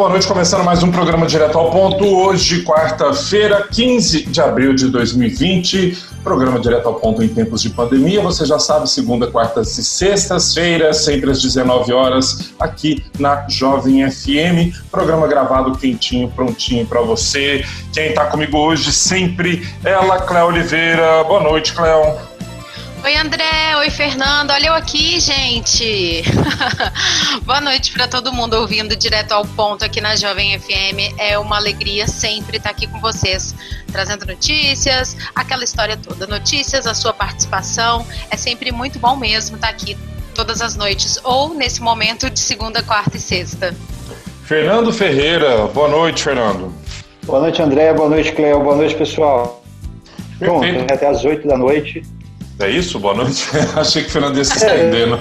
boa noite. Começando mais um programa Direto ao Ponto. Hoje, quarta-feira, 15 de abril de 2020. Programa Direto ao Ponto em tempos de pandemia. Você já sabe, segunda, quartas e sextas-feiras, sempre às 19 horas, aqui na Jovem FM. Programa gravado quentinho, prontinho para você. Quem está comigo hoje, sempre, ela, Cléo Oliveira. Boa noite, Cléo. Oi, André. Oi, Fernando. Olha eu aqui, gente. Boa noite para todo mundo ouvindo Direto ao Ponto aqui na Jovem FM. É uma alegria sempre estar aqui com vocês, trazendo notícias, aquela história toda. Notícias, a sua participação. É sempre muito bom mesmo estar aqui todas as noites, ou nesse momento de segunda, quarta e sexta. Fernando Ferreira. Boa noite, Fernando. Boa noite, André. Boa noite, Cléo. Boa noite, pessoal. Perfeito. Bom, até às 8 da noite. É isso? Boa noite. Achei que o Fernando ia se estendendo.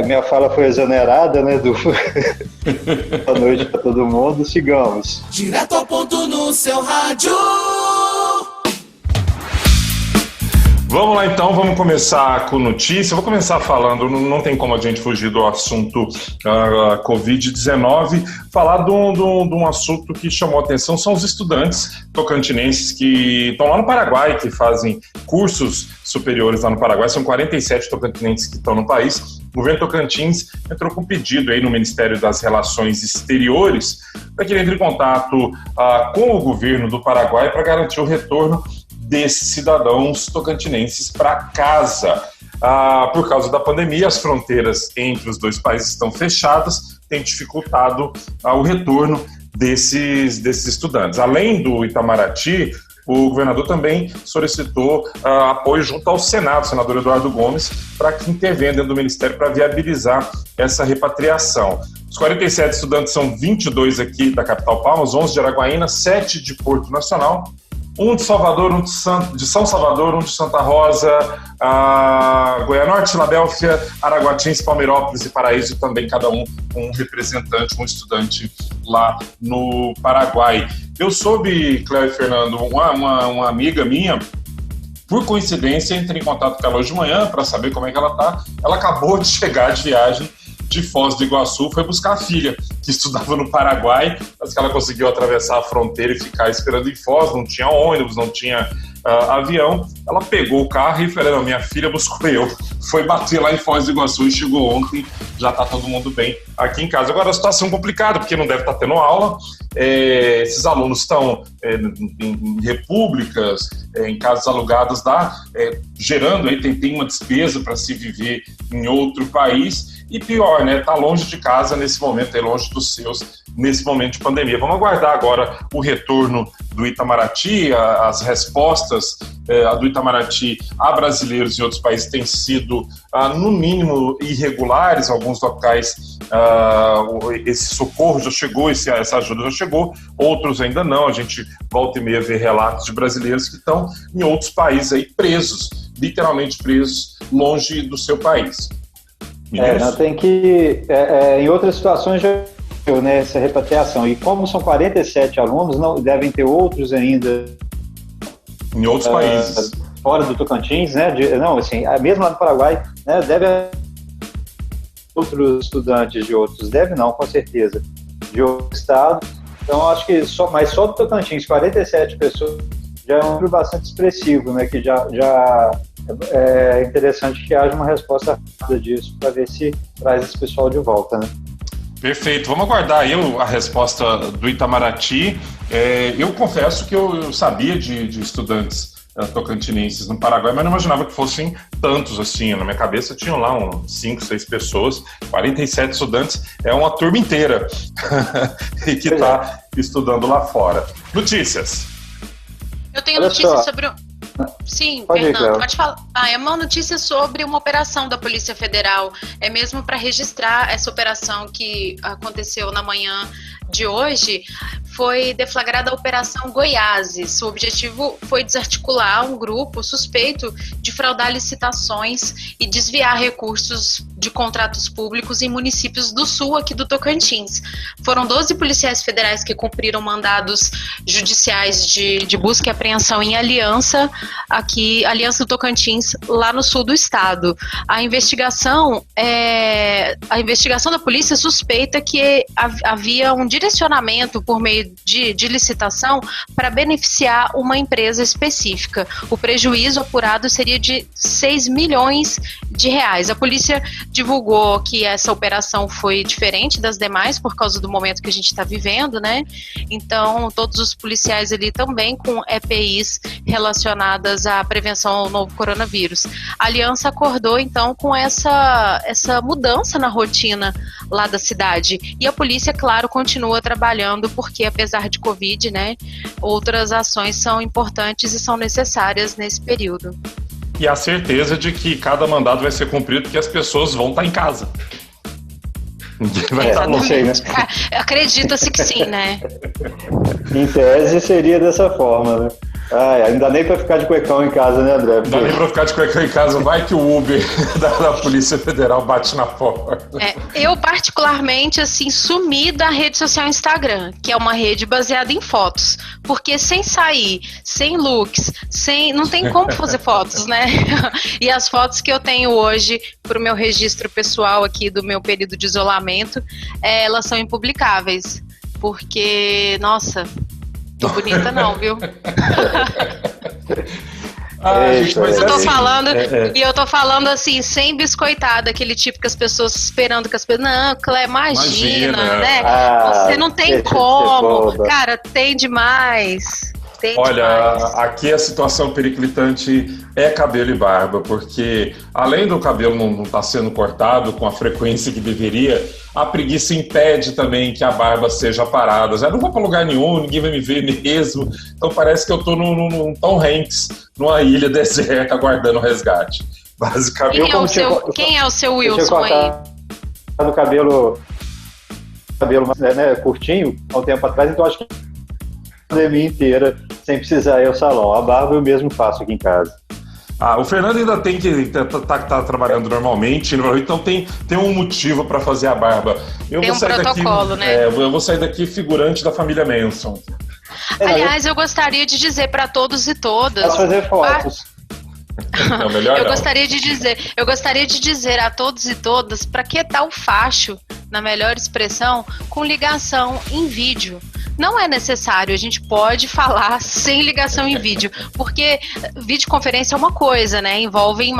Minha fala foi exonerada, né? Boa noite para todo mundo. Sigamos. Direto ao ponto no seu rádio. Vamos lá então, vamos começar com notícia. Eu vou começar falando, não tem como a gente fugir do assunto Covid-19, falar de um assunto que chamou a atenção, são os estudantes tocantinenses que estão lá no Paraguai, que fazem cursos superiores lá no Paraguai. São 47 tocantinenses que estão no país. O governo Tocantins entrou com um pedido aí no Ministério das Relações Exteriores para que ele entre em contato com o governo do Paraguai para garantir o retorno desses cidadãos tocantinenses para casa. Por causa da pandemia, as fronteiras entre os dois países estão fechadas, tem dificultado o retorno desses estudantes. Além do Itamaraty, o governador também solicitou apoio junto ao Senado, o senador Eduardo Gomes, para que intervenha dentro do Ministério para viabilizar essa repatriação. Os 47 estudantes são 22 aqui da capital Palmas, 11 de Araguaína, 7 de Porto Nacional, um de Salvador, um de São Salvador, um de Santa Rosa, Goianorte, Filadélfia, Araguatins, Palmeirópolis e Paraíso, também cada um com um representante, um estudante lá no Paraguai. Eu soube, Cléo e Fernando, uma amiga minha, por coincidência, entrei em contato com ela hoje de manhã para saber como é que ela está. Ela acabou de chegar de viagem de Foz do Iguaçu, foi buscar a filha, que estudava no Paraguai, mas que ela conseguiu atravessar a fronteira e ficar esperando em Foz, não tinha ônibus, não tinha avião. Ela pegou o carro e falou, não, minha filha buscou eu. Foi bater lá em Foz do Iguaçu e chegou ontem, já está todo mundo bem aqui em casa. Agora a situação é complicada, porque não deve estar tendo aula, esses alunos estão em repúblicas, em casas alugadas lá, gerando, aí tem uma despesa para se viver em outro país. E pior, né? Tá longe de casa nesse momento, longe dos seus, nesse momento de pandemia. Vamos aguardar agora o retorno do Itamaraty. As respostas do Itamaraty a brasileiros em outros países têm sido, no mínimo, irregulares. Alguns locais, esse socorro já chegou, essa ajuda já chegou, outros ainda não. A gente volta e meia vê relatos de brasileiros que estão em outros países aí presos, literalmente presos, longe do seu país. Não tem que, em outras situações já né, essa repatriação, e como são 47 alunos, não devem ter outros ainda em outros países fora do Tocantins, né? Mesmo lá no Paraguai, né? Deve outros estudantes de outros, com certeza, de outro estado. Então acho que mas só do Tocantins, 47 pessoas já é um número bastante expressivo, né? Que já é interessante que haja uma resposta rápida disso para ver se traz esse pessoal de volta, né? Perfeito. Vamos aguardar aí a resposta do Itamaraty. Eu confesso que eu sabia de estudantes tocantinenses no Paraguai, mas não imaginava que fossem tantos assim. Na minha cabeça tinham lá uns 5, 6 pessoas, 47 estudantes, é uma turma inteira e que está estudando lá fora. Notícias. Eu tenho notícias sobre... Sim, Fernando, pode falar. É uma notícia sobre uma operação da Polícia Federal, é mesmo para registrar essa operação que aconteceu na manhã de hoje. foi deflagrada a Operação Goiáses. O objetivo foi desarticular um grupo suspeito de fraudar licitações e desviar recursos de contratos públicos em municípios do sul aqui do Tocantins. Foram 12 policiais federais que cumpriram mandados judiciais de busca e apreensão em Aliança do Tocantins, lá no sul do estado. A investigação da polícia suspeita que havia um direcionamento por meio de licitação para beneficiar uma empresa específica. O prejuízo apurado seria de 6 milhões de reais. A polícia divulgou que essa operação foi diferente das demais por causa do momento que a gente está vivendo, né? Então, todos os policiais ali também com EPIs relacionadas à prevenção ao novo coronavírus. A Aliança acordou, então, com essa mudança na rotina lá da cidade. E a polícia, claro, continua trabalhando, porque apesar de Covid, né, outras ações são importantes e são necessárias nesse período. E a certeza de que cada mandado vai ser cumprido porque as pessoas vão estar em casa. Não sei, né? Acredita-se que sim, né? Em tese seria dessa forma, né? Não dá nem pra ficar de cuecão em casa, né, André? Não dá nem pra ficar de cuecão em casa. Vai que o Uber da Polícia Federal bate na porta. Eu, particularmente, assim, sumi da rede social Instagram, que é uma rede baseada em fotos. Porque sem sair, sem looks, não tem como fazer fotos, né? E as fotos que eu tenho hoje pro meu registro pessoal aqui do meu período de isolamento, elas são impublicáveis. Porque, nossa... Tô bonita não, viu? Eu tô falando, e eu tô falando assim, sem biscoitada, aquele tipo que as pessoas esperando que as pessoas... Não, Clé, imagina, né? Você não tem como. Cara, tem demais. Olha, aqui a situação periclitante é cabelo e barba, porque além do cabelo não estar sendo cortado com a frequência que deveria, a preguiça impede também que a barba seja parada. Já não vou para lugar nenhum, ninguém vai me ver mesmo. Então parece que eu estou num Tom Hanks, numa ilha deserta, aguardando o resgate. Basicamente. Quem é o seu Wilson aí? Do cabelo né, curtinho, há um tempo atrás, então acho que a pandemia inteira, sem precisar ir ao salão. A barba eu mesmo faço aqui em casa. O Fernando ainda tem que tá trabalhando normalmente, então tem um motivo para fazer a barba. Tem um protocolo, né? Eu vou sair daqui figurante da família Manson. Aliás, eu gostaria de dizer para todos e todas... Posso fazer fotos. Não, melhor eu gostaria de dizer a todos e todas para que tal facho, na melhor expressão, com ligação em vídeo. Não é necessário, a gente pode falar sem ligação em vídeo, porque videoconferência é uma coisa, né? Envolve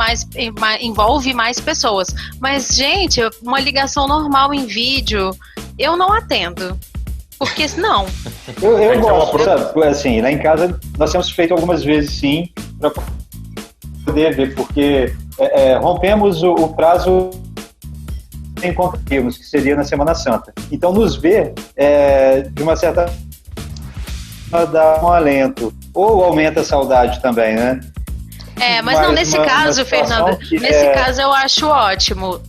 mais pessoas. Mas, gente, uma ligação normal em vídeo, eu não atendo. Porque não. Eu gosto, sabe? Assim, lá em casa nós temos feito algumas vezes sim, para poder ver, porque rompemos o prazo em encontrarmos, que seria na Semana Santa. Então, nos ver, de uma certa forma, dá um alento. Ou aumenta a saudade também, né? Mas não, nesse caso, Fernando, nesse caso eu acho ótimo.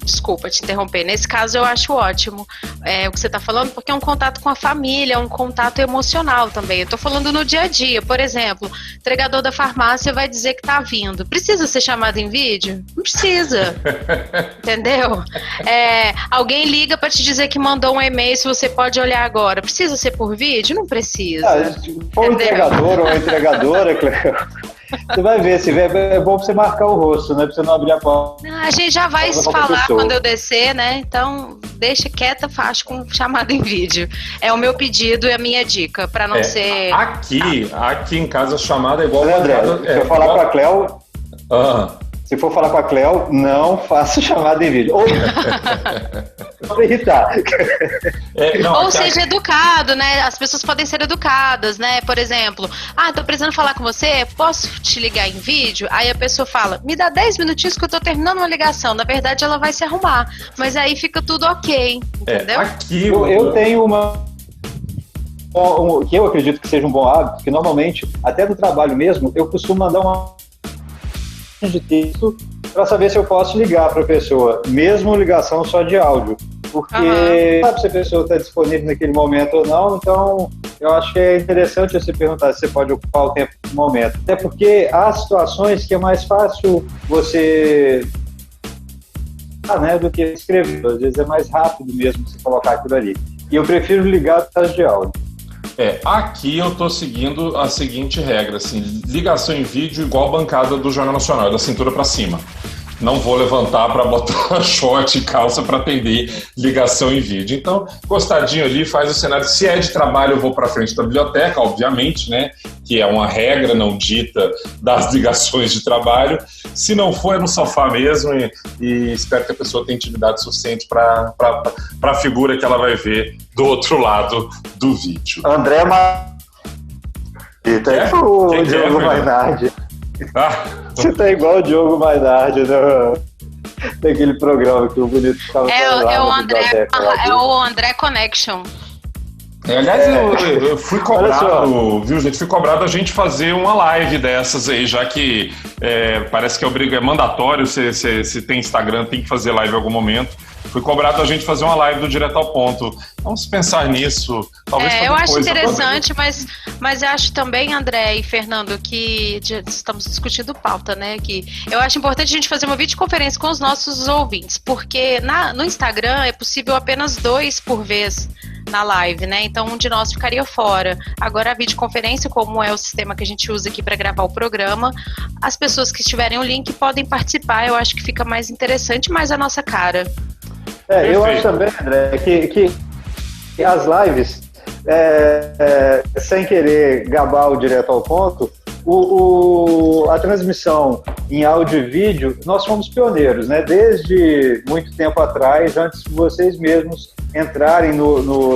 Desculpa te interromper. Nesse caso eu acho ótimo o que você está falando, porque é um contato com a família, é um contato emocional também. Eu estou falando no dia a dia. Por exemplo, o entregador da farmácia vai dizer que está vindo. Precisa ser chamado em vídeo? Não precisa. Entendeu? Alguém liga para te dizer que mandou um e-mail, se você pode olhar agora. Precisa ser por vídeo? Não precisa. Ou o entregador ou a entregadora, Cleo. Você vai ver, é bom pra você marcar o rosto, né? Pra você não abrir a porta. A gente já vai falar quando eu descer, né? Então, deixa quieta, faz com chamada em vídeo. É o meu pedido e a minha dica, pra não ser... Aqui em casa a chamada é igual... André, se eu falar com a Cleo... Se for falar com a Cleo, não faça chamada em vídeo. Ou pra irritar. Ou seja, educado, né? As pessoas podem ser educadas, né? Por exemplo, tô precisando falar com você, posso te ligar em vídeo? Aí a pessoa fala, me dá 10 minutinhos que eu tô terminando uma ligação. Na verdade, ela vai se arrumar. Mas aí fica tudo ok, entendeu? Aqui eu tenho que eu acredito que seja um bom hábito, que normalmente, até do trabalho mesmo, eu costumo mandar uma de texto para saber se eu posso ligar para a pessoa, mesmo ligação só de áudio, porque sabe se a pessoa está disponível naquele momento ou não, então eu acho que é interessante você perguntar se você pode ocupar o tempo no momento. Até porque há situações que é mais fácil você do que escrever. Às vezes é mais rápido mesmo você colocar aquilo ali. E eu prefiro ligar a taxa de áudio. Aqui eu estou seguindo a seguinte regra, assim, ligação em vídeo igual a bancada do Jornal Nacional, da cintura para cima. Não vou levantar para botar short e calça para atender ligação em vídeo. Então, encostadinho ali, faz o cenário. Se é de trabalho, eu vou para frente da biblioteca, obviamente, né? Que é uma regra não dita das ligações de trabalho. Se não for, é no sofá mesmo e espero que a pessoa tenha intimidade suficiente para a figura que ela vai ver do outro lado do vídeo. André o Diogo Mainardi. Você tá igual o Diogo Mainardi naquele programa que o Bonito ficava é o André Connection. Aliás, eu fui cobrado, viu, gente? Fui cobrado a gente fazer uma live dessas aí, já que parece que é mandatório, se tem Instagram, tem que fazer live em algum momento. Fui cobrado a gente fazer uma live do Direto ao Ponto. Vamos pensar nisso. Talvez eu acho interessante, mas eu acho também, André e Fernando, que estamos discutindo pauta, né? Que eu acho importante a gente fazer uma videoconferência com os nossos ouvintes, porque no Instagram é possível apenas 2 por vez na live, né? Então um de nós ficaria fora. Agora a videoconferência, como é o sistema que a gente usa aqui para gravar o programa, as pessoas que tiverem o link podem participar. Eu acho que fica mais interessante, mais a nossa cara. Eu acho também, André, que as lives, sem querer gabar o Direto ao Ponto, a transmissão em áudio e vídeo, nós fomos pioneiros, né? Desde muito tempo atrás, antes de vocês mesmos entrarem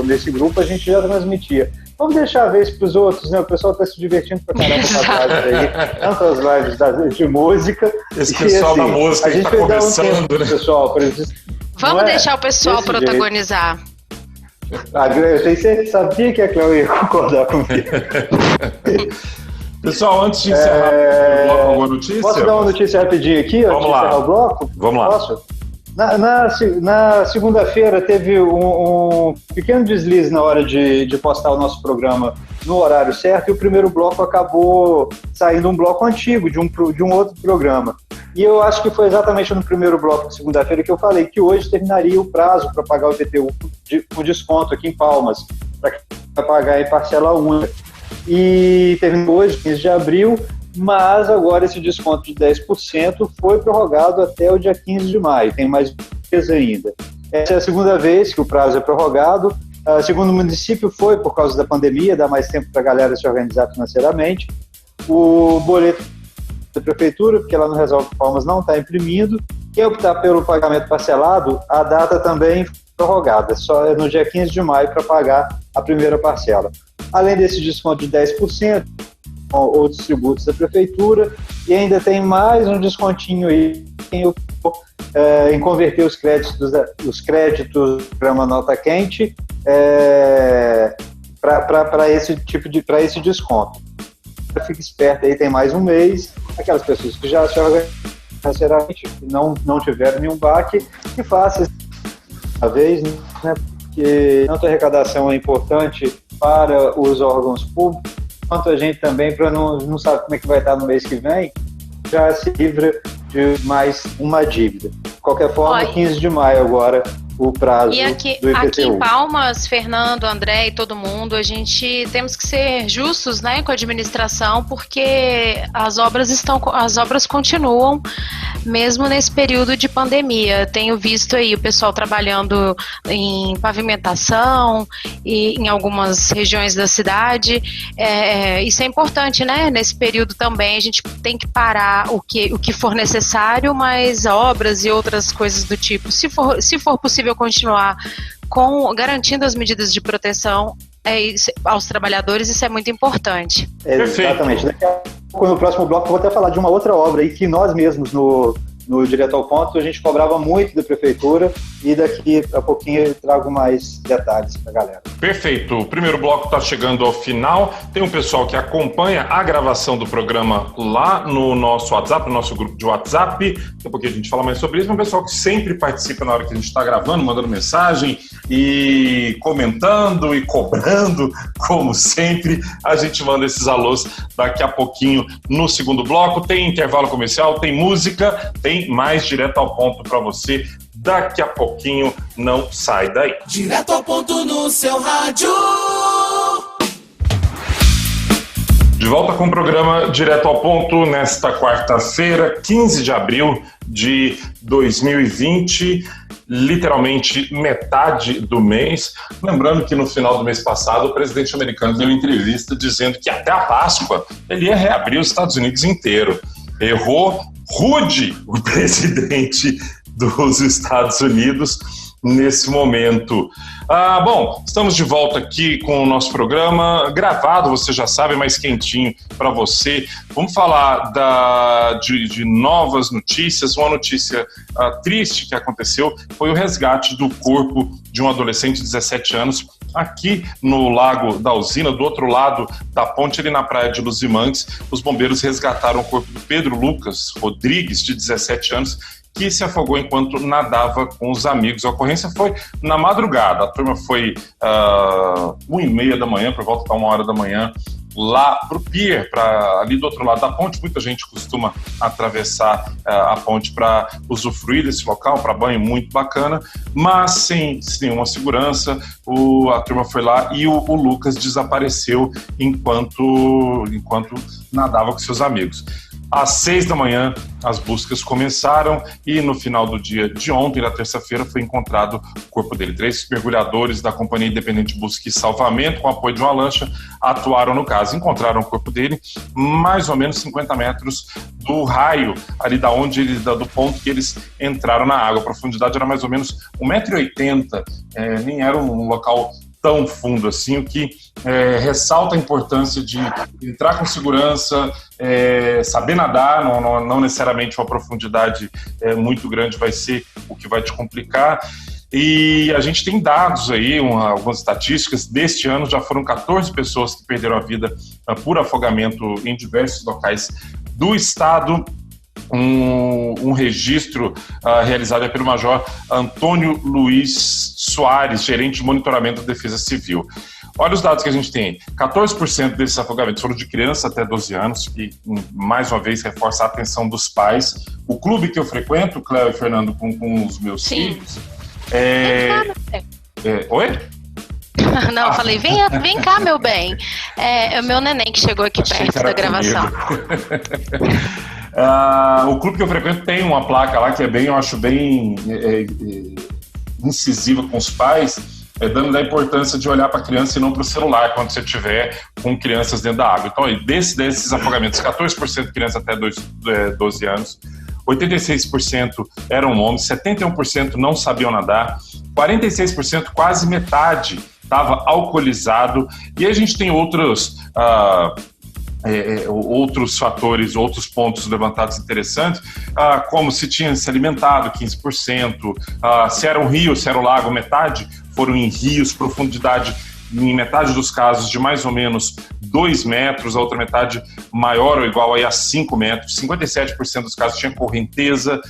nesse grupo, a gente já transmitia. Vamos deixar a vez para os outros, né? O pessoal está se divertindo pra caramba com as lives aí, tanto as lives de música. Esse pessoal da música que está começando, né? Pessoal, vamos deixar o pessoal protagonizar. Eu sabia que a Cléo ia concordar comigo. Pessoal, antes de encerrar o bloco, alguma notícia? Posso dar uma notícia rapidinho aqui, antes de encerrar o bloco? Vamos lá. Posso? Na segunda-feira teve um pequeno deslize na hora de postar o nosso programa no horário certo, e o primeiro bloco acabou saindo um bloco antigo de um outro programa. E eu acho que foi exatamente no primeiro bloco de segunda-feira que eu falei que hoje terminaria o prazo para pagar o IPTU com desconto aqui em Palmas, para quem vai pagar em parcela única. E terminou hoje, 15 de abril, mas agora esse desconto de 10% foi prorrogado até o dia 15 de maio, tem mais dias ainda. Essa é a segunda vez que o prazo é prorrogado. Segundo o município, foi por causa da pandemia, dá mais tempo para a galera se organizar financeiramente. O boleto da prefeitura, porque lá no Resolve Palmas não está imprimindo. Quem optar pelo pagamento parcelado, a data também prorrogada, só é no dia 15 de maio para pagar a primeira parcela. Além desse desconto de 10%, outros tributos da prefeitura, e ainda tem mais um descontinho aí em converter os créditos do programa Nota Quente para esse desconto. Fique esperto aí, tem mais um mês. Aquelas pessoas que já se organizaram financeiramente, que não tiveram nenhum baque, que faça uma vez, né? Porque tanto a arrecadação é importante para os órgãos públicos, quanto a gente também, para não saber como é que vai estar no mês que vem, já se livra de mais uma dívida. De qualquer forma, 15 de maio agora, o prazo do IPTU. Aqui em Palmas, Fernando, André e todo mundo, a gente temos que ser justos, né, com a administração, porque as obras continuam mesmo nesse período de pandemia. Tenho visto aí o pessoal trabalhando em pavimentação e em algumas regiões da cidade. Isso é importante, né? Nesse período também a gente tem que parar o que for necessário, mas obras e outras coisas do tipo, se for possível continuar garantindo as medidas de proteção aos trabalhadores, isso é muito importante. Exatamente. Daqui a pouco, no próximo bloco, eu vou até falar de uma outra obra aí que nós mesmos, no Direto ao Ponto, a gente cobrava muito da prefeitura, e daqui a pouquinho eu trago mais detalhes para a galera. Perfeito. O primeiro bloco está chegando ao final. Tem um pessoal que acompanha a gravação do programa lá no nosso WhatsApp, no nosso grupo de WhatsApp. Daqui a pouquinho a gente fala mais sobre isso. Um pessoal que sempre participa na hora que a gente está gravando, mandando mensagem e comentando e cobrando, como sempre. A gente manda esses alôs daqui a pouquinho no segundo bloco. Tem intervalo comercial, tem música, tem mais direto ao ponto para você. Daqui a pouquinho, não sai daí. Direto ao ponto no seu rádio. De volta com o programa Direto ao Ponto, nesta quarta-feira, 15 de abril de 2020, literalmente metade do mês. Lembrando que no final do mês passado, o presidente americano deu uma entrevista dizendo que até a Páscoa ele ia reabrir os Estados Unidos inteiro. Errou rude o presidente dos Estados Unidos nesse momento. Bom, estamos de volta aqui com o nosso programa, gravado, você já sabe, mais quentinho para você. Vamos falar de novas notícias. Uma notícia triste que aconteceu foi o resgate do corpo de um adolescente de 17 anos aqui no Lago da Usina, do outro lado da ponte, ali na praia de Luzimangues. Os bombeiros resgataram o corpo do Pedro Lucas Rodrigues, de 17 anos, que se afogou enquanto nadava com os amigos. A ocorrência foi na madrugada. A turma foi 1h30 da manhã, por volta da 1h da manhã, lá pro pier, ali do outro lado da ponte. Muita gente costuma atravessar a ponte para usufruir desse local, para banho, muito bacana, mas sem nenhuma segurança. A turma foi lá e o Lucas desapareceu enquanto nadava com seus amigos. Às 6 da manhã, as buscas começaram e no final do dia de ontem, na terça-feira, foi encontrado o corpo dele. 3 mergulhadores da Companhia Independente de Busca e Salvamento, com apoio de uma lancha, atuaram no caso. Encontraram o corpo dele mais ou menos 50 metros do raio, ali do ponto que eles entraram na água. A profundidade era mais ou menos 1,80 m, nem era um local tão fundo assim, o que ressalta a importância de entrar com segurança, saber nadar, não necessariamente uma profundidade muito grande vai ser o que vai te complicar. E a gente tem dados aí, algumas estatísticas. Deste ano já foram 14 pessoas que perderam a vida por afogamento em diversos locais do estado. Um registro realizado pelo Major Antônio Luiz Soares, gerente de monitoramento da Defesa Civil. Olha os dados que a gente tem. 14% desses afogamentos foram de criança até 12 anos, que, mais uma vez, reforça a atenção dos pais. O clube que eu frequento, Cléo e Fernando, com os meus filhos... Oi? Não, eu falei, vem cá, meu bem. É o meu neném que chegou aqui perto da gravação. O clube que eu frequento tem uma placa lá que eu acho bem incisiva com os pais, dando a importância de olhar para a criança e não para o celular quando você estiver com crianças dentro da água. Então, desses afogamentos, 14% de crianças até 12 anos, 86% eram homens, 71% não sabiam nadar, 46%, quase metade, estava alcoolizado. E a gente tem outros fatores, outros pontos levantados interessantes, como se tinha se alimentado, 15%, se era um rio, se era um lago, metade foram em rios, profundidade em metade dos casos de mais ou menos 2 metros, a outra metade maior ou igual aí a 5 metros, 57% dos casos tinha correnteza.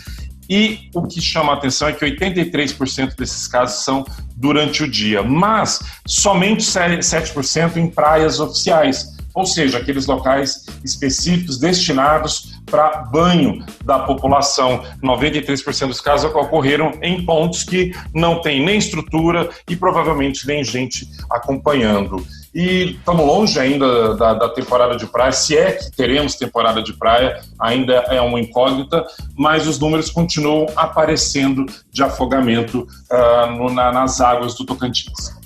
E o que chama a atenção é que 83% desses casos são durante o dia, mas somente 7% em praias oficiais, ou seja, aqueles locais específicos destinados para banho da população. 93% dos casos ocorreram em pontos que não tem nem estrutura e provavelmente nem gente acompanhando. E estamos longe ainda da temporada de praia, se é que teremos temporada de praia, ainda é uma incógnita, mas os números continuam aparecendo de afogamento nas águas do Tocantins.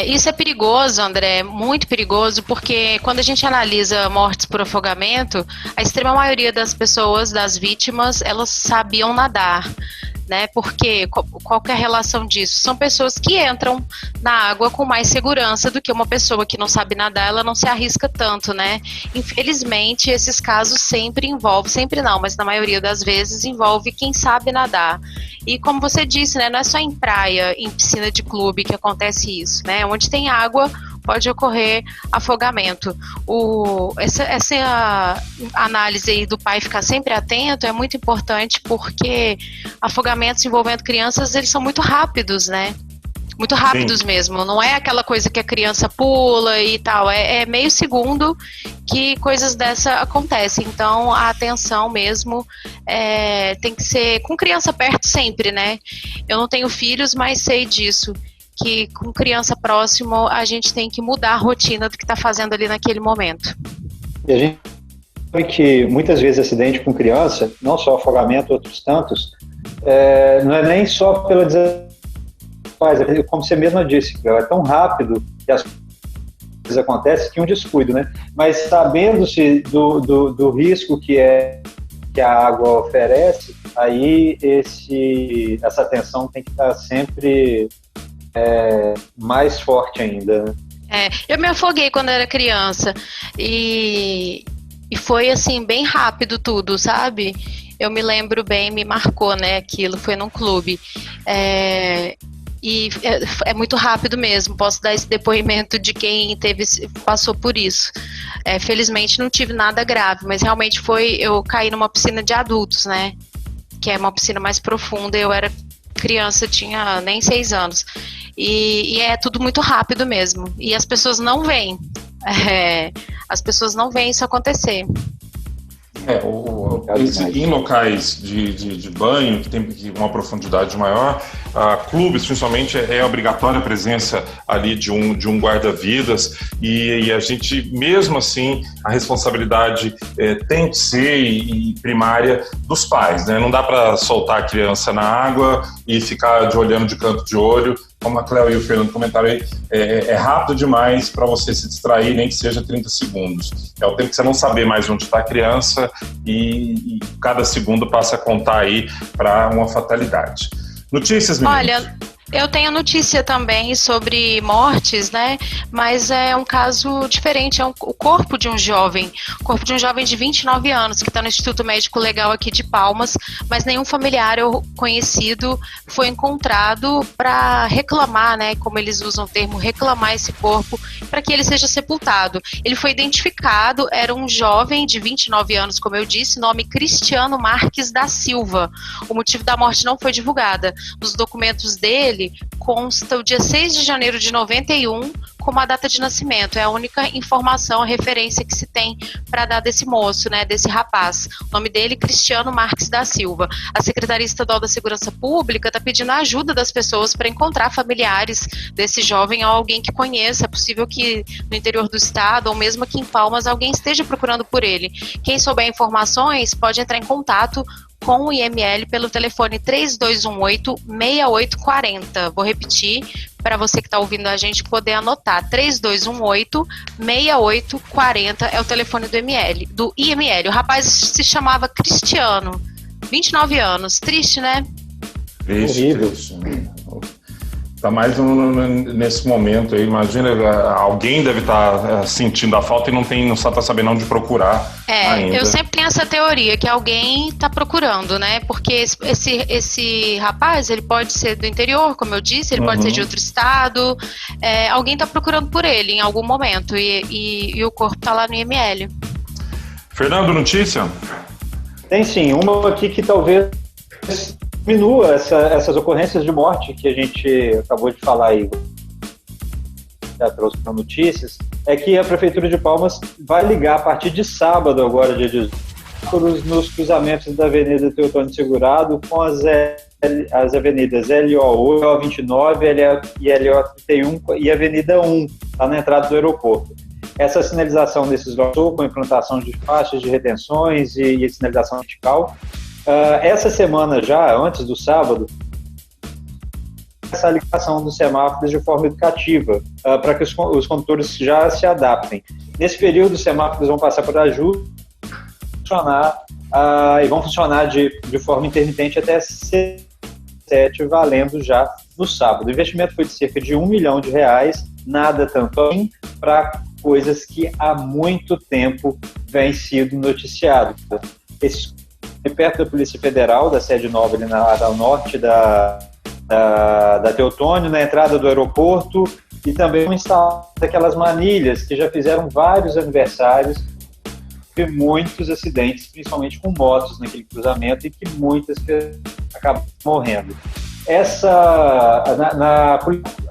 Isso é perigoso, André, muito perigoso, porque quando a gente analisa mortes por afogamento, a extrema maioria das pessoas, das vítimas, elas sabiam nadar. né? Porque qual que é a relação disso? São pessoas que entram na água com mais segurança do que uma pessoa que não sabe nadar, ela não se arrisca tanto, né? Infelizmente, esses casos sempre envolvem, sempre não, mas na maioria das vezes envolve quem sabe nadar. E como você disse, né, não é só em praia, em piscina de clube que acontece isso, né? Onde tem água, pode ocorrer afogamento. Essa análise aí do pai ficar sempre atento é muito importante, porque afogamentos envolvendo crianças, eles são muito rápidos, né? Muito rápidos mesmo, não é aquela coisa que a criança pula e tal, é meio segundo que coisas dessa acontecem. Então a atenção mesmo tem que ser com criança perto sempre, né? Eu não tenho filhos, mas sei disso, que com criança próximo a gente tem que mudar a rotina do que está fazendo ali naquele momento. E a gente sabe que muitas vezes acidente com criança, não só afogamento, outros tantos, não é nem só pela como você mesma disse, é tão rápido que as coisas acontecem que um descuido, né? Mas sabendo-se do risco que a água oferece, aí essa atenção tem que estar sempre mais forte ainda, né? Eu me afoguei quando era criança e foi assim, bem rápido tudo, sabe? Eu me lembro bem, me marcou, né, aquilo, foi num clube. E é muito rápido mesmo, posso dar esse depoimento de quem passou por isso. Felizmente não tive nada grave, mas realmente eu caí numa piscina de adultos, né? Que é uma piscina mais profunda, eu era criança, tinha nem 6 anos. E é tudo muito rápido mesmo. E as pessoas não veem. As pessoas não veem isso acontecer. Em locais de banho, que tem uma profundidade maior, clubes, principalmente, é obrigatória a presença ali de um guarda-vidas, e a gente, mesmo assim, a responsabilidade tem que ser primária dos pais, né? Não dá para soltar a criança na água e ficar olhando de canto de olho. Como a Cléo e o Fernando comentaram aí, é rápido demais para você se distrair, nem que seja 30 segundos. É o tempo que você não saber mais onde está a criança e cada segundo passa a contar aí para uma fatalidade. Notícias, meninas? Olha, eu tenho notícia também sobre mortes, né? Mas é um caso diferente, o corpo de um jovem de 29 anos, que está no Instituto Médico Legal aqui de Palmas, mas nenhum familiar ou conhecido foi encontrado para reclamar, né? Como eles usam o termo, reclamar esse corpo, para que ele seja sepultado. Ele foi identificado, era um jovem de 29 anos, como eu disse, nome Cristiano Marques da Silva. O motivo da morte não foi divulgada. Nos documentos dele, consta o dia 6 de janeiro de 91 como a data de nascimento. É a única informação, a referência que se tem para dar desse moço, né, desse rapaz. O nome dele, Cristiano Marques da Silva. A Secretaria Estadual da Segurança Pública está pedindo a ajuda das pessoas para encontrar familiares desse jovem ou alguém que conheça. É possível que no interior do estado ou mesmo aqui em Palmas alguém esteja procurando por ele. Quem souber informações pode entrar em contato com o IML pelo telefone 3218-6840. Vou repetir para você que está ouvindo a gente poder anotar. 3218-6840 é o telefone do IML. O rapaz se chamava Cristiano, 29 anos. Triste, né? Triste. Tá mais nesse momento aí, imagina, alguém deve estar sentindo a falta e não está sabendo onde procurar ainda. Eu sempre tenho essa teoria, que alguém está procurando, né? Porque esse rapaz, ele pode ser do interior, como eu disse, ele pode ser de outro estado, alguém está procurando por ele em algum momento e o corpo está lá no IML. Fernando, notícia? Tem sim, uma aqui que talvez diminua essas ocorrências de morte que a gente acabou de falar aí, já trouxe para notícias, é que a Prefeitura de Palmas vai ligar a partir de sábado, agora dia 18, nos cruzamentos da Avenida Teotônio Segurado com as avenidas LO8, LO29 e LO31 e Avenida 1, lá na entrada do aeroporto. Essa sinalização desses locais, com a implantação de faixas de retenções e sinalização vertical. Essa semana já, antes do sábado, essa ligação dos semáforos de forma educativa, para que os condutores já se adaptem. Nesse período, os semáforos vão passar por ajuda e vão funcionar de forma intermitente até 47 valendo já no sábado. O investimento foi de cerca de R$1 milhão, nada tanto assim, para coisas que há muito tempo vem sido noticiado. Esse perto da Polícia Federal, da sede nova ali ao norte da Teotônio, na entrada do aeroporto, e também instalar aquelas manilhas que já fizeram vários aniversários e muitos acidentes, principalmente com motos naquele cruzamento, e que muitas pessoas acabam morrendo.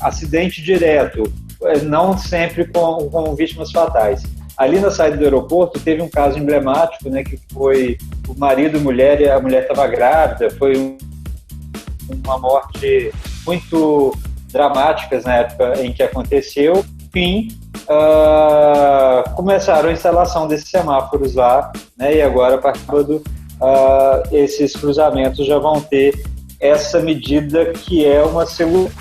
Acidente direto, não sempre com vítimas fatais. Ali na saída do aeroporto teve um caso emblemático, né, que foi o marido e mulher, e a mulher estava grávida, foi uma morte muito dramática na época em que aconteceu. Enfim, começaram a instalação desses semáforos lá, né, e agora, a partir do esses cruzamentos já vão ter essa medida que é uma segurança,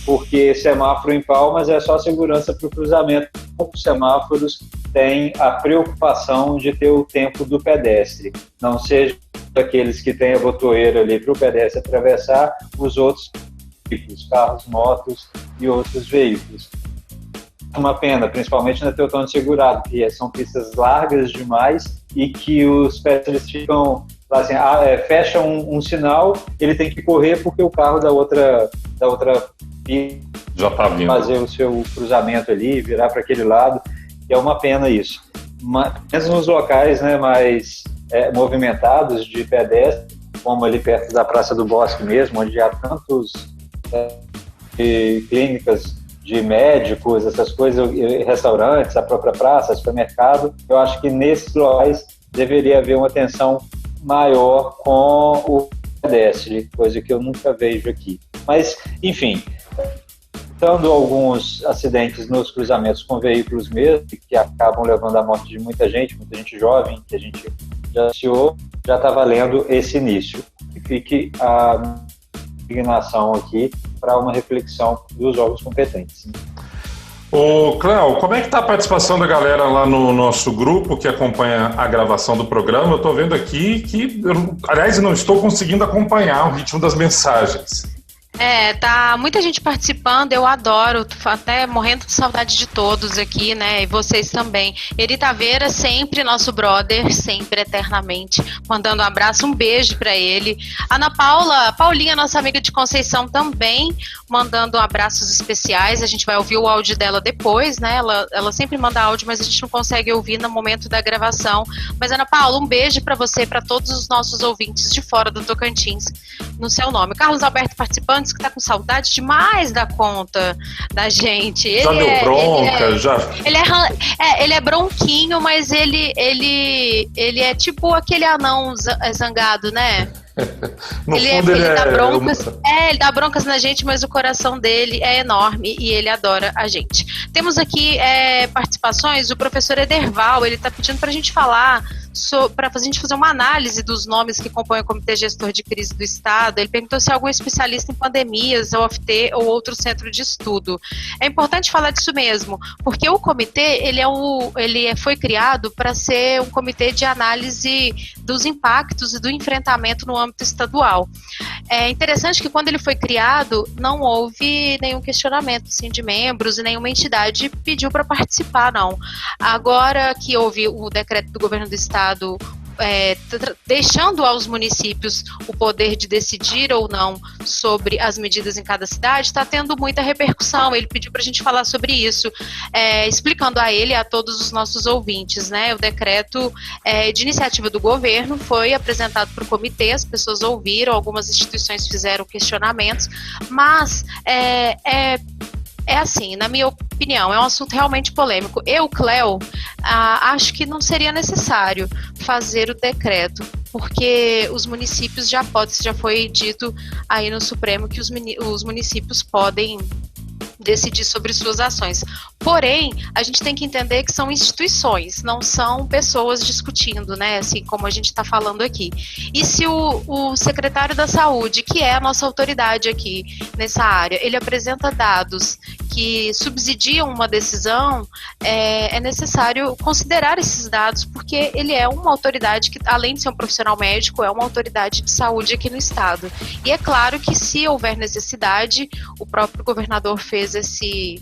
porque semáforo em Palmas é só segurança para o cruzamento. Poucos semáforos têm a preocupação de ter o tempo do pedestre, não seja aqueles que têm a botoeira ali para o pedestre atravessar, os outros veículos, carros, motos e outros veículos. Uma pena, principalmente na Teotônio Segurado, que são pistas largas demais e que os pedestres ficam assim, fecha um sinal, ele tem que correr porque o carro da outra já está vindo, fazer o seu cruzamento ali, virar para aquele lado. É uma pena isso. Mas mesmo nos locais, né, mais movimentados de pedestre, como ali perto da Praça do Bosque mesmo, onde há tantos clínicas de médicos, essas coisas, restaurantes, a própria praça, supermercado, eu acho que nesses locais deveria haver uma atenção maior com o pedestre, coisa que eu nunca vejo aqui. Mas, enfim, dando alguns acidentes nos cruzamentos com veículos mesmo, que acabam levando à morte de muita gente jovem, que a gente já anunciou, já está valendo esse início. E fique a indignação aqui para uma reflexão dos órgãos competentes. Ô, Cléo, como é que está a participação da galera lá no nosso grupo que acompanha a gravação do programa? Eu estou vendo aqui que, aliás, não estou conseguindo acompanhar o ritmo das mensagens. Tá muita gente participando, eu adoro, até morrendo de saudade de todos aqui, né, e vocês também. Eri Taveira, sempre nosso brother, sempre, eternamente, mandando um abraço, um beijo pra ele. Ana Paulinha, nossa amiga de Conceição também, mandando abraços especiais, a gente vai ouvir o áudio dela depois, né, ela sempre manda áudio, mas a gente não consegue ouvir no momento da gravação. Mas Ana Paula, um beijo pra você, pra todos os nossos ouvintes de fora do Tocantins, no seu nome. Carlos Alberto participando, que tá com saudade demais da conta da gente. Ele já deu bronca, já. Ele é bronquinho, mas ele é tipo aquele anão zangado, né? No fundo ele dá broncas. Ele dá broncas na gente, mas o coração dele é enorme e ele adora a gente. Temos aqui participações. O professor Ederval, ele tá pedindo pra gente falar para a gente fazer uma análise dos nomes que compõem o Comitê Gestor de Crise do Estado. Ele perguntou se é algum especialista em pandemias, a UFT ou outro centro de estudo. É importante falar disso mesmo, porque o comitê ele foi criado para ser um comitê de análise dos impactos e do enfrentamento no âmbito estadual. É interessante que quando ele foi criado, não houve nenhum questionamento assim, de membros e nenhuma entidade pediu para participar, não. Agora que houve o decreto do governo do Estado deixando aos municípios o poder de decidir ou não sobre as medidas em cada cidade, está tendo muita repercussão. Ele pediu para a gente falar sobre isso, explicando a ele e a todos os nossos ouvintes, né? O decreto de iniciativa do governo foi apresentado para o comitê, as pessoas ouviram, algumas instituições fizeram questionamentos, mas assim, na minha opinião, é um assunto realmente polêmico. Eu, Cléo, acho que não seria necessário fazer o decreto, porque os municípios já foi dito aí no Supremo que os municípios podem decidir sobre suas ações. Porém, a gente tem que entender que são instituições, não são pessoas discutindo, né? Assim como a gente está falando aqui. E se o secretário da Saúde, que é a nossa autoridade aqui nessa área, ele apresenta dados que subsidiam uma decisão, é necessário considerar esses dados, porque ele é uma autoridade que, além de ser um profissional médico, é uma autoridade de saúde aqui no estado. E é claro que, se houver necessidade, o próprio governador fez esse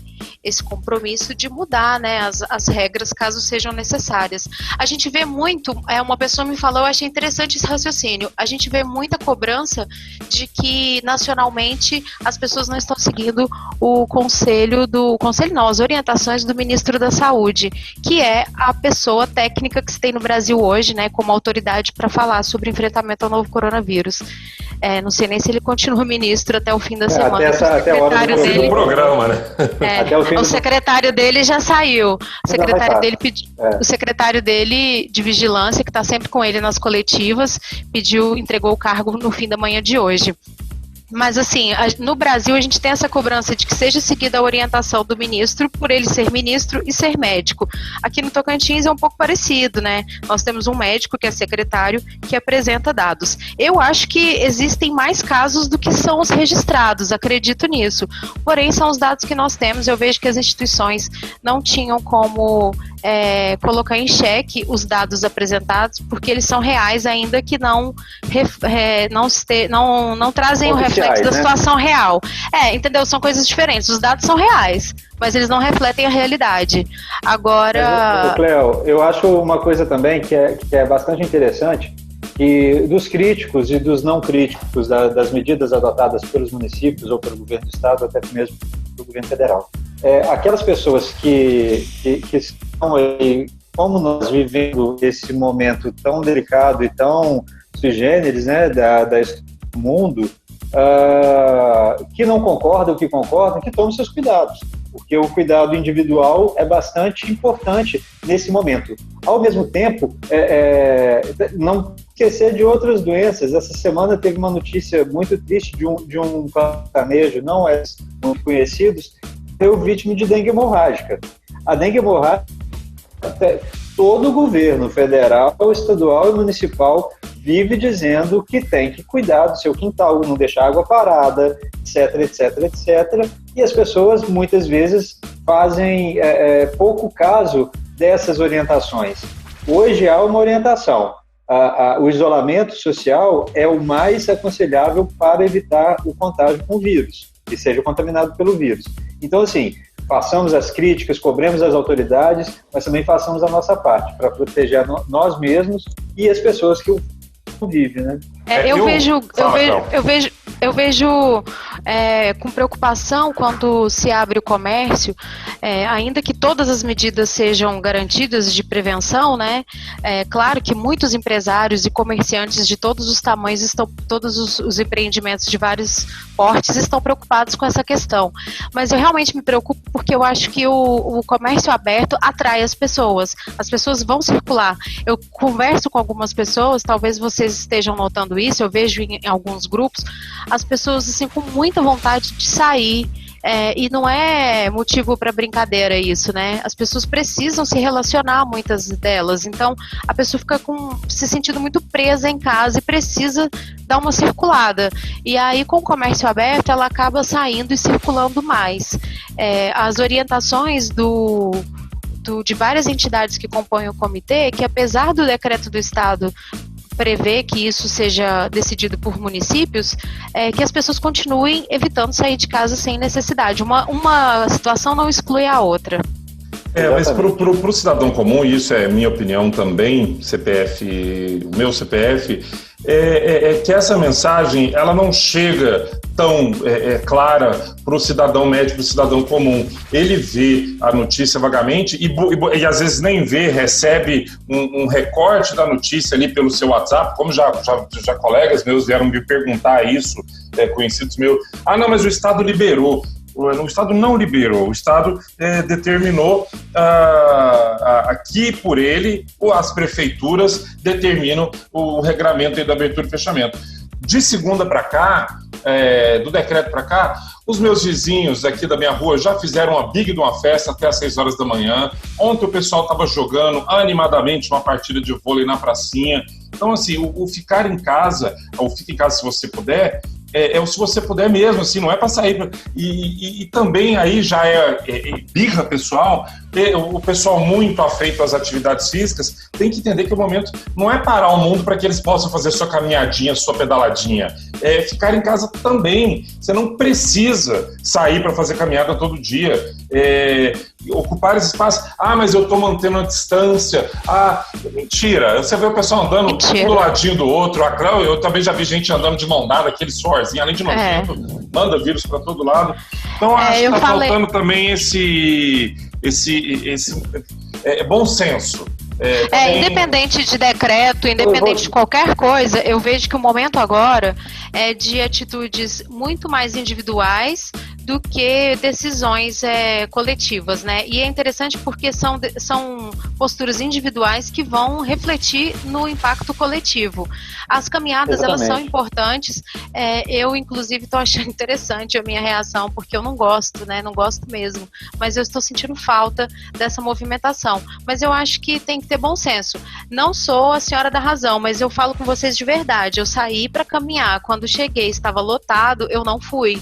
compromisso de mudar, né, as regras caso sejam necessárias. A gente vê muito, uma pessoa me falou, eu achei interessante esse raciocínio, a gente vê muita cobrança de que nacionalmente as pessoas não estão seguindo as orientações do ministro da Saúde, que é a pessoa técnica que se tem no Brasil hoje, né, como autoridade para falar sobre o enfrentamento ao novo coronavírus. Não sei nem se ele continua ministro até o fim da semana. Até a hora do programa, né? O secretário dele já saiu. O secretário dele de vigilância, que está sempre com ele nas coletivas, entregou o cargo no fim da manhã de hoje. Mas assim, no Brasil a gente tem essa cobrança de que seja seguida a orientação do ministro, por ele ser ministro e ser médico. Aqui no Tocantins é um pouco parecido, né? Nós temos um médico que é secretário, que apresenta dados. Eu acho que existem mais casos do que são os registrados, acredito nisso. Porém, são os dados que nós temos. Eu vejo que as instituições não tinham como colocar em xeque os dados apresentados, porque eles são reais, ainda que não trazem o reflexo da situação real. Entendeu? São coisas diferentes. Os dados são reais, mas eles não refletem a realidade. Agora... Cleo, eu acho uma coisa também que é bastante interessante, que dos críticos e dos não críticos das medidas adotadas pelos municípios ou pelo governo do estado, até mesmo pelo governo federal. Aquelas pessoas que estão aí, como nós vivendo esse momento tão delicado e tão sui generis, né, do mundo, que não concordam, que concordam, que tomem seus cuidados, porque o cuidado individual é bastante importante nesse momento. Ao mesmo tempo, não esquecer de outras doenças. Essa semana teve uma notícia muito triste de um sertanejo, não é muito conhecidos, foi vítima de dengue hemorrágica. A dengue hemorrágica, todo o governo federal, estadual e municipal vive dizendo que tem que cuidar do seu quintal, não deixar água parada, etc. E as pessoas muitas vezes fazem pouco caso dessas orientações. Hoje há uma orientação. O isolamento social é o mais aconselhável para evitar o contágio com o vírus, que seja contaminado pelo vírus. Então, assim, façamos as críticas, cobremos as autoridades, mas também façamos a nossa parte para proteger nós mesmos e as pessoas que vivem, né? Eu vejo com preocupação quando se abre o comércio, ainda que todas as medidas sejam garantidas de prevenção, né? Claro que muitos empresários e comerciantes de todos os tamanhos, todos os empreendimentos de vários portes estão preocupados com essa questão. Mas eu realmente me preocupo porque eu acho que o comércio aberto atrai as pessoas. As pessoas vão circular. Eu converso com algumas pessoas, talvez vocês estejam notando isso, eu vejo em alguns grupos, as pessoas assim com muita vontade de sair, e não é motivo para brincadeira isso, né? As pessoas precisam se relacionar, muitas delas, então a pessoa fica se sentindo muito presa em casa e precisa dar uma circulada, e aí com o comércio aberto ela acaba saindo e circulando mais. As orientações de várias entidades que compõem o comitê, que apesar do decreto do estado prevê que isso seja decidido por municípios, que as pessoas continuem evitando sair de casa sem necessidade. Uma situação não exclui a outra. Mas para o cidadão comum, e isso é minha opinião também, o meu CPF, que essa mensagem ela não chega tão clara para o cidadão médio, para o cidadão comum. Ele vê a notícia vagamente e às vezes nem vê, recebe um recorte da notícia ali pelo seu WhatsApp, como já colegas meus vieram me perguntar isso, conhecidos meus. Não, mas o Estado liberou. O Estado não liberou, o Estado determinou aqui por ele, as prefeituras determinam o regramento da abertura e fechamento. De segunda para cá, do decreto para cá, os meus vizinhos aqui da minha rua já fizeram uma big de uma festa até às 6 horas da manhã. Ontem o pessoal estava jogando animadamente uma partida de vôlei na pracinha. Então, assim, o ficar em casa, ou fique em casa se você puder, se você puder mesmo, assim, não é para sair. E também aí já é birra pessoal. O pessoal muito afeito às atividades físicas tem que entender que o momento não é parar o mundo para que eles possam fazer sua caminhadinha, sua pedaladinha. É ficar em casa também. Você não precisa sair para fazer caminhada todo dia. Ocupar esse espaço. Mas eu estou mantendo a distância. Mentira. Você vê o pessoal andando um do ladinho do outro. Eu também já vi gente andando de mão dada, aquele suorzinho, além de nojento, manda vírus para todo lado. Então acho que está faltando também esse bom senso. Independente de decreto, independente de qualquer coisa, eu vejo que o momento agora é de atitudes muito mais individuais do que decisões coletivas, né? E é interessante porque são posturas individuais que vão refletir no impacto coletivo. As caminhadas, elas são importantes. Eu, inclusive, estou achando interessante a minha reação, porque eu não gosto, né? Não gosto mesmo. Mas eu estou sentindo falta dessa movimentação. Mas eu acho que tem que ter bom senso. Não sou a senhora da razão, mas eu falo com vocês de verdade. Eu saí para caminhar. Quando cheguei, estava lotado, eu não fui.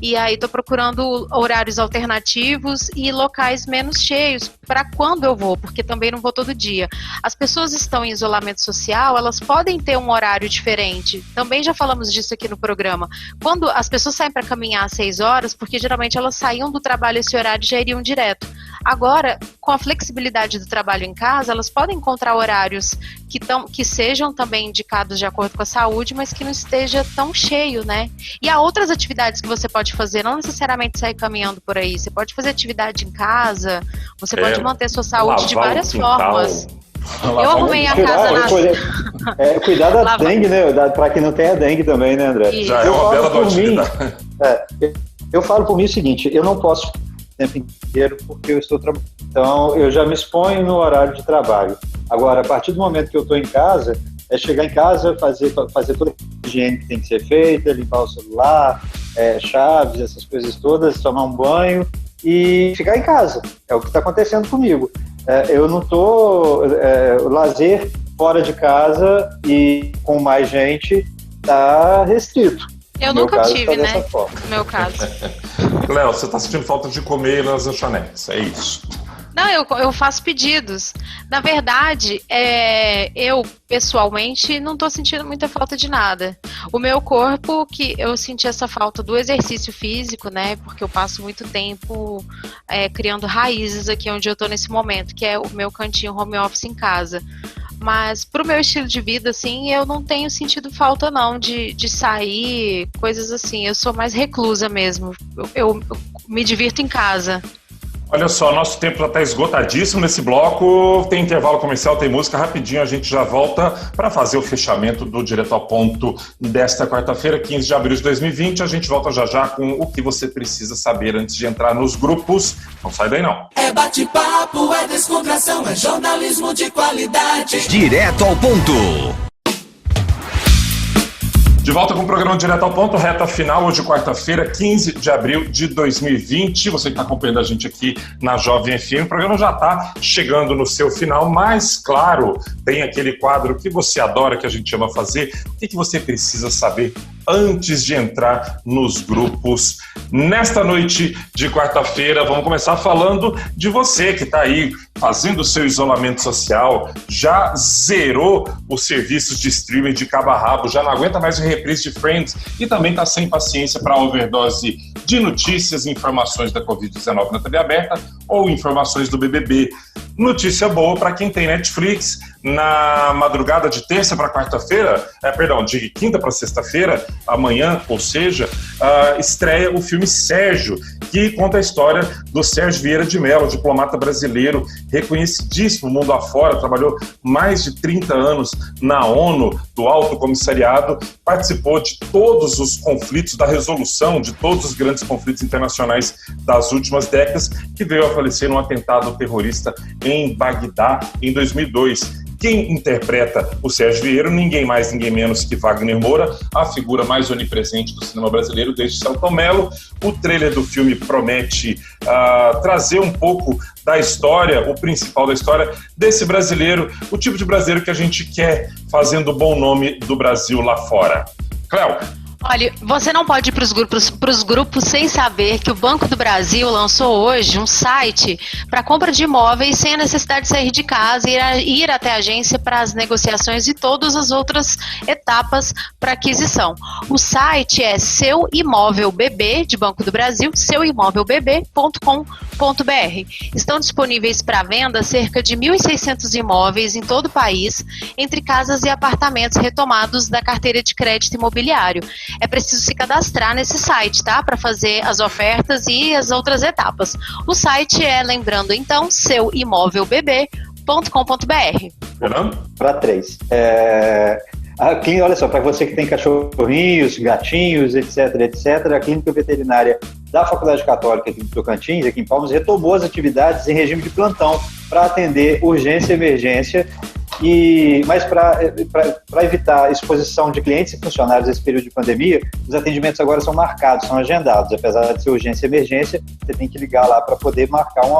E aí estou procurando horários alternativos e locais menos cheios para quando eu vou, porque também não vou todo dia. As pessoas estão em isolamento social, elas podem ter um horário diferente. Também já falamos disso aqui no programa. Quando as pessoas saem para caminhar às 6 horas, porque geralmente elas saíam do trabalho esse horário e já iriam direto. Agora, com a flexibilidade do trabalho em casa, elas podem encontrar horários que sejam também indicados de acordo com a saúde, mas que não esteja tão cheio, né? E há outras atividades que você pode fazer, não necessariamente sair caminhando por aí. Você pode fazer atividade em casa, você pode manter sua saúde de várias formas. Eu arrumei a casa na... Cuidar da dengue, né? Para quem não tem a dengue também, né, André? Já é uma bela atividade. Eu falo por mim o seguinte, eu não posso o tempo inteiro porque eu estou trabalhando. Então, eu já me exponho no horário de trabalho. Agora, a partir do momento que eu estou em casa, é chegar em casa, fazer toda a higiene que tem que ser feita, limpar o celular, chaves, essas coisas todas, tomar um banho e ficar em casa. É o que está acontecendo comigo. Eu não estou... lazer fora de casa e com mais gente está restrito. Eu nunca tive, né? No meu caso. Léo, você está sentindo falta de comer nas lanchonetes, é isso? Não, eu faço pedidos. Na verdade, eu pessoalmente não estou sentindo muita falta de nada. O meu corpo, que eu senti essa falta do exercício físico, né? Porque eu passo muito tempo criando raízes aqui onde eu estou nesse momento, que é o meu cantinho home office em casa. Mas pro meu estilo de vida, assim, eu não tenho sentido falta, não, de sair, coisas assim. Eu sou mais reclusa mesmo. Eu me divirto em casa. Olha só, nosso tempo já está esgotadíssimo nesse bloco. Tem intervalo comercial, tem música. Rapidinho a gente já volta para fazer o fechamento do Direto ao Ponto desta quarta-feira, 15 de abril de 2020. A gente volta já já com o que você precisa saber antes de entrar nos grupos. Não sai daí, não. É bate-papo, é descontração, é jornalismo de qualidade. Direto ao Ponto. De volta com o programa Direto ao Ponto, reta final, hoje quarta-feira, 15 de abril de 2020. Você que está acompanhando a gente aqui na Jovem FM, o programa já está chegando no seu final, mas, claro, tem aquele quadro que você adora, que a gente ama fazer. O que você precisa saber antes de entrar nos grupos? Nesta noite de quarta-feira, vamos começar falando de você que está aí fazendo o seu isolamento social, já zerou os serviços de streaming de cabo a rabo, já não aguenta mais o reprise de Friends e também está sem paciência para a overdose de notícias e informações da Covid-19 na TV aberta ou informações do BBB. Notícia boa para quem tem Netflix. Na madrugada de terça para quarta-feira, de quinta para sexta-feira, amanhã, ou seja, estreia o filme Sérgio, que conta a história do Sérgio Vieira de Mello, diplomata brasileiro, reconhecidíssimo mundo afora, trabalhou mais de 30 anos na ONU, do Alto Comissariado, participou de todos os conflitos, da resolução de todos os grandes conflitos internacionais das últimas décadas, que veio a falecer num atentado terrorista em Bagdá em 2002. Quem interpreta o Sérgio Vieira, ninguém mais, ninguém menos que Wagner Moura, a figura mais onipresente do cinema brasileiro desde Selton Mello. O trailer do filme promete trazer um pouco da história, o principal da história desse brasileiro, o tipo de brasileiro que a gente quer fazendo o bom nome do Brasil lá fora. Cléo. Olha, você não pode ir para os grupos sem saber que o Banco do Brasil lançou hoje um site para compra de imóveis sem a necessidade de sair de casa e ir até a agência para as negociações e todas as outras etapas para aquisição. O site é Seu Imóvel BB, de Banco do Brasil, seuimovelbb.com.br. Estão disponíveis para venda cerca de 1.600 imóveis em todo o país, entre casas e apartamentos retomados da carteira de crédito imobiliário. É preciso se cadastrar nesse site, tá? Para fazer as ofertas e as outras etapas. O site é, lembrando então, seuimovelbb.com.br. Fernando? Para 3. A clínica, olha só, para você que tem cachorrinhos, gatinhos, etc, a clínica veterinária da Faculdade Católica aqui do Tocantins, aqui em Palmas, retomou as atividades em regime de plantão para atender urgência e emergência. Mas para evitar a exposição de clientes e funcionários nesse período de pandemia, os atendimentos agora são marcados, são agendados. Apesar de ser urgência e emergência, você tem que ligar lá para poder marcar um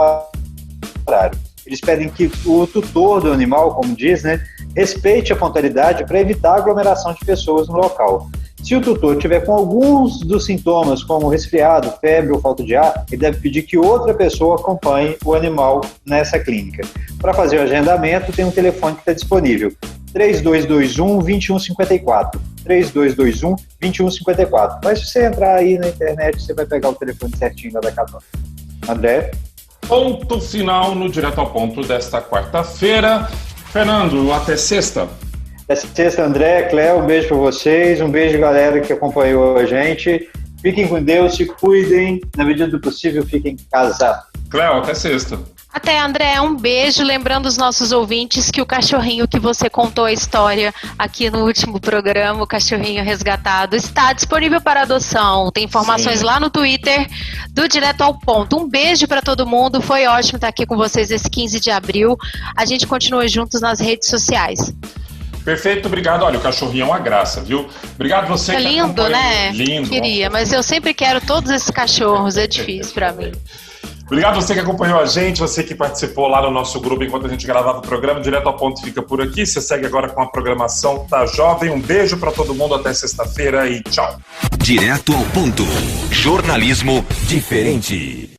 horário. Eles pedem que o tutor do animal, como diz, né, respeite a pontualidade para evitar a aglomeração de pessoas no local. Se o tutor tiver com alguns dos sintomas, como resfriado, febre ou falta de ar, ele deve pedir que outra pessoa acompanhe o animal nessa clínica. Para fazer o agendamento, tem um telefone que está disponível, 3221-2154. 3221-2154. Mas se você entrar aí na internet, você vai pegar o telefone certinho lá da Católica. André? Ponto final no Direto ao Ponto desta quarta-feira. Fernando, até sexta. Até sexta, André, Cléo, um beijo para vocês, um beijo, galera, que acompanhou a gente. Fiquem com Deus, se cuidem, na medida do possível, fiquem em casa. Cléo, até sexta. Até, André, um beijo, lembrando os nossos ouvintes que o cachorrinho que você contou a história aqui no último programa, o cachorrinho resgatado, está disponível para adoção. Tem informações lá no Twitter do Direto ao Ponto. Um beijo para todo mundo, foi ótimo estar aqui com vocês esse 15 de abril. A gente continua juntos nas redes sociais. Perfeito, obrigado. Olha, o cachorrinho é uma graça, viu? Obrigado você que lindo, acompanhou. Né? Lindo. Queria, mas eu sempre quero todos esses cachorros, é difícil para mim. Obrigado você que acompanhou a gente, você que participou lá no nosso grupo enquanto a gente gravava o programa. Direto ao Ponto fica por aqui. Você segue agora com a programação da Jovem. Um beijo para todo mundo, até sexta-feira e tchau. Direto ao Ponto. Jornalismo diferente.